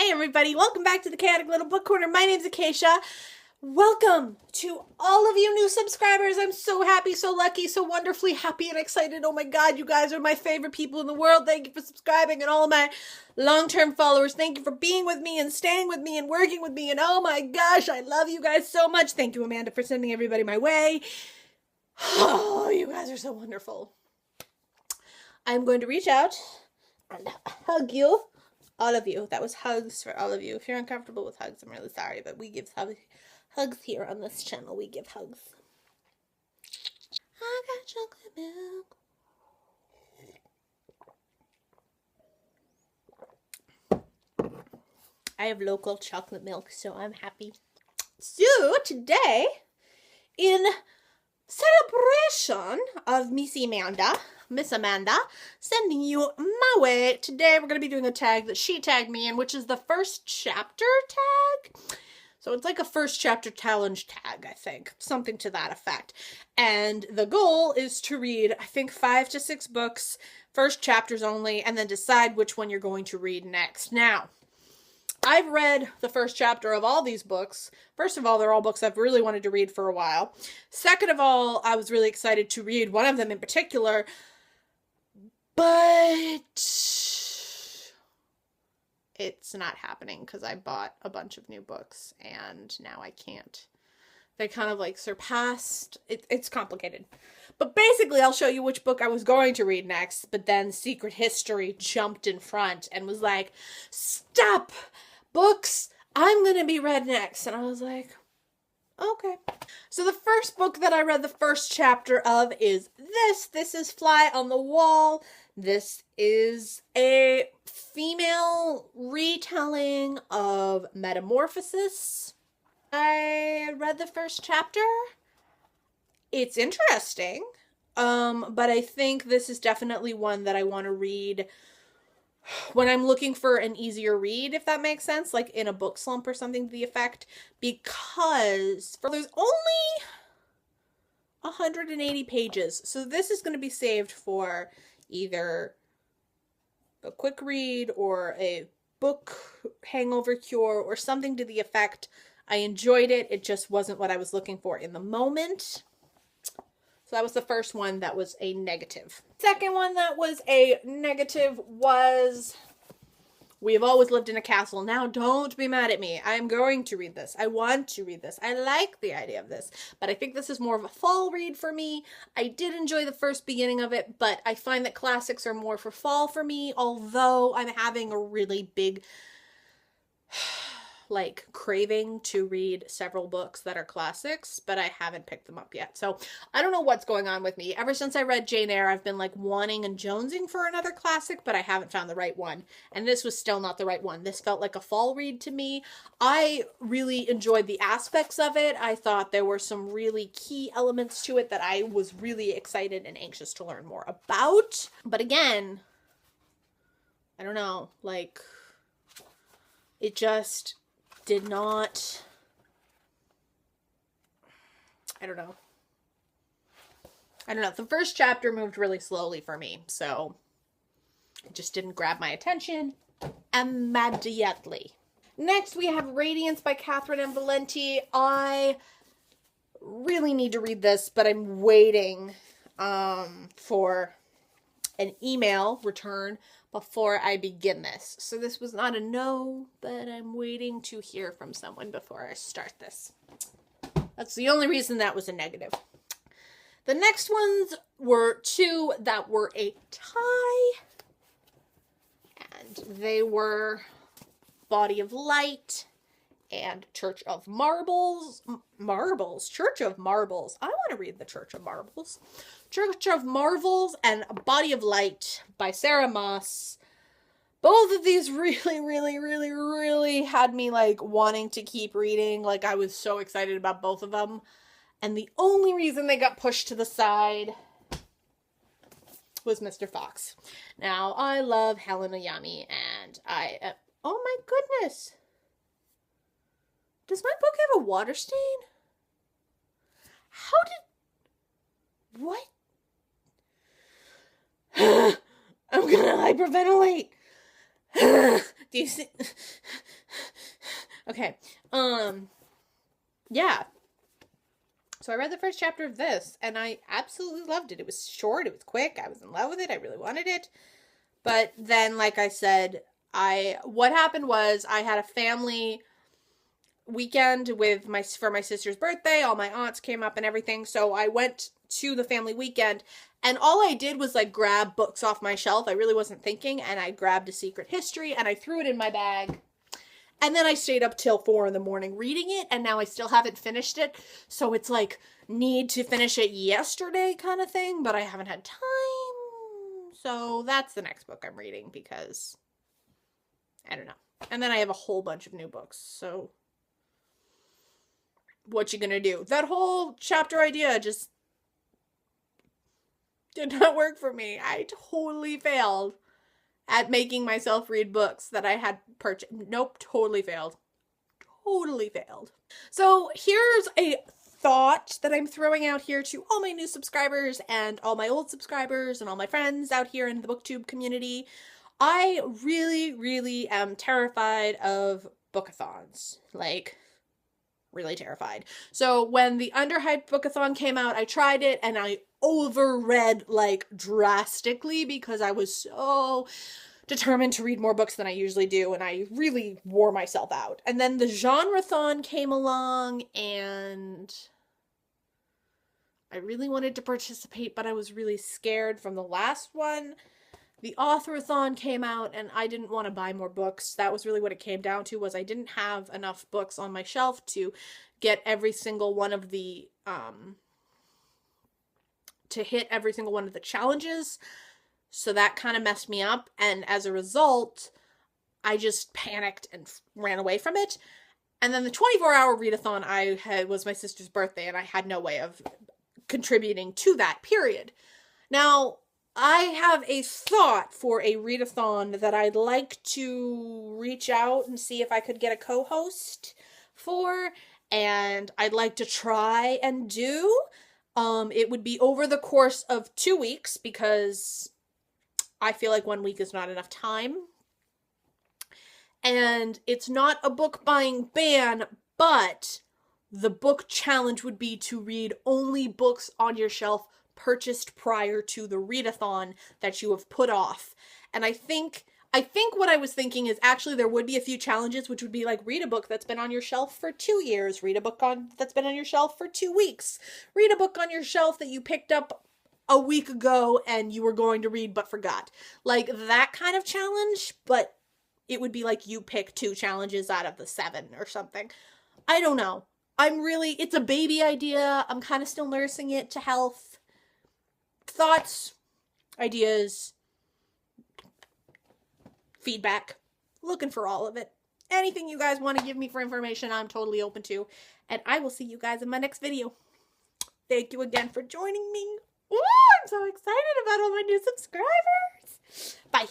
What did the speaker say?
Hey everybody, welcome back to the Chaotic Little Book Corner. My name's Acacia. Welcome to all of you new subscribers. I'm so happy, so lucky, so wonderfully happy and excited. Oh my god, you guys are my favorite people in the world. Thank you for subscribing, and all of my long-term followers, thank you for being with me and staying with me and working with me, and oh my gosh, I love you guys so much. Thank you, Amanda, for sending everybody my way. Oh, you guys are so wonderful. I'm going to reach out and hug you. All of you. That was hugs for all of you. If you're uncomfortable with hugs, I'm really sorry, but we give hugs here on this channel. We give hugs. I got chocolate milk. I have local chocolate milk, so I'm happy. So, today, in celebration of Miss Amanda, sending you my way. Today we're going to be doing a tag that she tagged me in, which is the first chapter tag. So it's like a first chapter challenge tag, I think. Something to that effect. And the goal is to read, I think, 5 to 6 books, first chapters only, and then decide which one you're going to read next. Now, I've read the first chapter of all these books. First of all, they're all books I've really wanted to read for a while. Second of all, I was really excited to read one of them in particular, but it's not happening because I bought a bunch of new books and now I can't. They kind of like surpassed. It's complicated. But basically, I'll show you which book I was going to read next, but then Secret History jumped in front and was like, stop! Books, I'm going to be read next. And I was like, okay. So the first book that I read the first chapter of is this. This is Fly on the Wall. This is a female retelling of Metamorphosis. I read the first chapter. It's interesting, but I think this is definitely one that I want to read when I'm looking for an easier read, if that makes sense, like in a book slump or something to the effect, because there's only 180 pages, so this is going to be saved for either a quick read or a book hangover cure or something to the effect. I enjoyed it, it just wasn't what I was looking for in the moment. So that was the first one that was a negative. Second one that was a negative was We Have Always Lived in a Castle. Now, don't be mad at me. I am going to read this. I want to read this. I like the idea of this. But I think this is more of a fall read for me. I did enjoy the first beginning of it, but I find that classics are more for fall for me, although I'm having a really big craving to read several books that are classics, but I haven't picked them up yet. So I don't know what's going on with me. Ever since I read Jane Eyre, I've been wanting and jonesing for another classic, but I haven't found the right one. And this was still not the right one. This felt like a fall read to me. I really enjoyed the aspects of it. I thought there were some really key elements to it that I was really excited and anxious to learn more about. But again, I don't know, it just did not, I don't know. The first chapter moved really slowly for me, so it just didn't grab my attention immediately. Next, we have Radiance by Catherynne M. Valenti. I really need to read this, but I'm waiting for an email return before I begin this. So this was not a no, but I'm waiting to hear from someone before I start this. That's the only reason that was a negative. The next ones were 2 that were a tie, and they were Body of Light and Church of Marbles. Church of Marbles. I want to read the Church of Marbles. Church of Marvels and Body of Light by Sarah Moss. Both of these really had me wanting to keep reading. I was so excited about both of them. And the only reason they got pushed to the side was Mr. Fox. Now, I love Helen Oyami, and oh my goodness. Does my book have a water stain? What? I'm gonna hyperventilate. Do you see? Okay. Yeah. So I read the first chapter of this, and I absolutely loved it. It was short, it was quick, I was in love with it, I really wanted it. But then, like I said, what happened was I had a family weekend for my sister's birthday. All my aunts came up and everything. So I went to the family weekend, and all I did was like grab books off my shelf. I really wasn't thinking, and I grabbed A Secret History and I threw it in my bag. And then I stayed up till 4 a.m. reading it, and now I still haven't finished it. So it's like, need to finish it yesterday kind of thing, but I haven't had time. So that's the next book I'm reading because I don't know. And then I have a whole bunch of new books. So what you gonna do? That whole chapter idea just did not work for me. I totally failed at making myself read books that I had purchased. Nope, totally failed. Totally failed. So here's a thought that I'm throwing out here to all my new subscribers and all my old subscribers and all my friends out here in the BookTube community. I really, really am terrified of bookathons. Like, really terrified. So when the Underhyped Bookathon came out, I tried it and I overread like drastically because I was so determined to read more books than I usually do, and I really wore myself out. And then the Genreathon came along, and I really wanted to participate, but I was really scared from the last one. The Authorathon came out, and I didn't want to buy more books. That was really what it came down to, was I didn't have enough books on my shelf to get every single one of the, to hit every single one of the challenges. So that kind of messed me up, and as a result, I just panicked and ran away from it. And then the 24-hour readathon was my sister's birthday, and I had no way of contributing to that period. Now, I have a thought for a readathon that I'd like to reach out and see if I could get a co-host for, and I'd like to try and do. It would be over the course of 2 weeks, because I feel like 1 week is not enough time. And it's not a book buying ban, but the book challenge would be to read only books on your shelf purchased prior to the readathon that you have put off. And I think what I was thinking is actually there would be a few challenges, which would be like, read a book that's been on your shelf for 2 years, read a book that's been on your shelf for 2 weeks, read a book on your shelf that you picked up a week ago and you were going to read but forgot. Like that kind of challenge, but it would be like you pick 2 challenges out of the 7 or something. I don't know. It's a baby idea. I'm kind of still nursing it to health. Thoughts, ideas, feedback, looking for all of it. Anything you guys want to give me for information, I'm totally open to. And I will see you guys in my next video. Thank you again for joining me. Ooh, I'm so excited about all my new subscribers. Bye.